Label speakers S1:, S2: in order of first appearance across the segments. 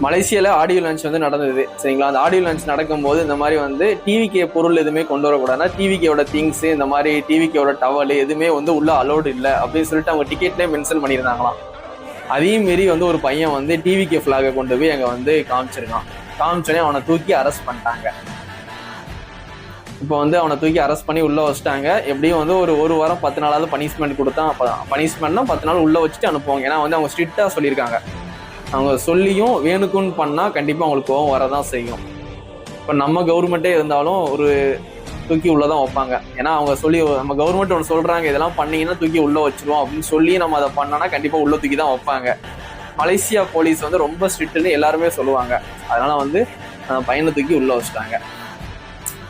S1: மலேசியால audio launch வந்து நடந்தது சரிங்களா. அந்த ஆடியோ லான்ச் நடக்கும்போது இந்த மாதிரி வந்து டிவிகே பொருள் எதுவுமே கொண்டு வரக்கூடாதுன்னா டிவிகேயோட திங்ஸ் இந்த மாதிரி டிவிகேயோட டவல் எதுவுமே வந்து உள்ள அலோடு இல்லை அப்படின்னு சொல்லிட்டு அவங்க டிக்கெட்லேயே மென்ஷன் பண்ணியிருந்தாங்களாம். அதையும் மீறி வந்து ஒரு பையன் வந்து டிவிகே ஃபிளாகை கொண்டு போய் அங்கே வந்து காமிச்சோடனே அவனை தூக்கி அரெஸ்ட் பண்ணிட்டாங்க. இப்போ வந்து அவனை தூக்கி அரெஸ்ட் பண்ணி உள்ள வச்சுட்டாங்க. எப்படியும் வந்து ஒரு வாரம் 10 நாளாவது பனிஷ்மெண்ட் கொடுத்தா, பனிஷ்மெண்ட்னா 10 நாள் உள்ள வச்சுட்டு அனுப்புவாங்க. ஏன்னா வந்து அவங்க ஸ்ட்ரிக்டா சொல்லியிருக்காங்க. அவங்க சொல்லியும் வேணுக்குன்னு பண்ணா கண்டிப்பா அவங்களுக்கு கோவம் வரதான் செய்யும். இப்போ நம்ம கவர்மெண்ட்டே இருந்தாலும் ஒரு தூக்கி உள்ளதான் வைப்பாங்க. ஏன்னா அவங்க சொல்லி நம்ம கவர்மெண்ட் ஒன்று சொல்றாங்க, இதெல்லாம் பண்ணீங்கன்னா தூக்கி உள்ள வச்சிருவோம் அப்படின்னு சொல்லி நம்ம அதை பண்ணோம்னா கண்டிப்பா உள்ள தூக்கி தான் வைப்பாங்க. மலேசியா போலீஸ் வந்து ரொம்ப ஸ்ட்ரிக்ட்னு எல்லாருமே சொல்லுவாங்க. அதனால வந்து அந்த பையனை தூக்கி உள்ள வச்சுட்டாங்க.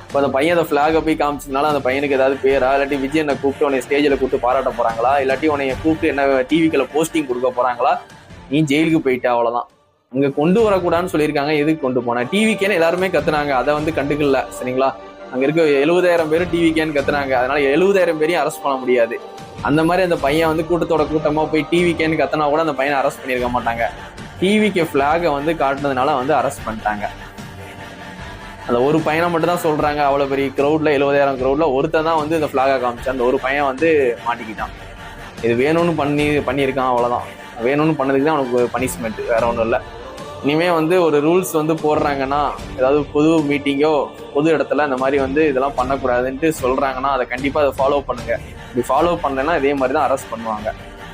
S1: இப்போ அந்த பையன் அந்த ஃபிளாகை போய் காமிச்சதுனால அந்த பையனுக்கு ஏதாவது பேரா, இல்லாட்டி விஜய் என்னை கூப்பிட்டு உன்னை ஸ்டேஜில் கூப்பிட்டு பாராட்ட போறாங்களா, இல்லாட்டி உன்னைய கூப்பிட்டு என்ன டிவிக்கில் போஸ்டிங் கொடுக்க போறாங்களா, நீ ஜெயிலுக்கு போயிட்ட அவ்வளோதான். அங்கே கொண்டு வரக்கூடாதுன்னு சொல்லியிருக்காங்க. எதுக்கு கொண்டு போனேன்? டிவிக்கேன்னு எல்லாருமே கத்துனாங்க, அதை வந்து கண்டுக்கல சரிங்களா. அங்கே இருக்க 70,000 பேர் டிவிக்கேன்னு கத்துனாங்க. அதனால 70,000 பேரையும் அரெஸ்ட் பண்ண முடியாது. அந்த மாதிரி அந்த பையன் வந்து கூட்டமாக போய் டிவிக்கேன்னு கத்தினா கூட அந்த பையனை அரெஸ்ட் பண்ணியிருக்க மாட்டாங்க. டிவிக்கே ஃபிளாகை வந்து காட்டினதுனால வந்து அரெஸ்ட் பண்ணிட்டாங்க. அந்த ஒரு பையனை மட்டும் தான் சொல்றாங்க. அவ்வளோ பெரிய க்ரௌட்ல 70,000 க்ரௌட்ல ஒருத்தன் தான் வந்து இந்த ஃபிளாகை காமிச்சான். அந்த ஒரு பையன் வந்து மாட்டிக்கிட்டான். இது வேணும்னு பண்ணியிருக்கான், அவ்வளோதான். வேணும்னு பண்ணதுக்கு தான் அவனுக்கு பனிஷ்மெண்ட், வேற ஒன்றும் இல்லை. இனிமே வந்து ஒரு ரூல்ஸ் வந்து போடுறாங்கன்னா, ஏதாவது பொது மீட்டிங்கோ பொது இடத்துல இந்த மாதிரி வந்து இதெல்லாம் பண்ணக்கூடாதுன்ட்டு சொல்றாங்கன்னா அதை கண்டிப்பாக அதை ஃபாலோ பண்ணுங்க. இப்படி ஃபாலோ பண்ணலைன்னா இதே மாதிரி தான் அரெஸ்ட் பண்ணுவாங்க.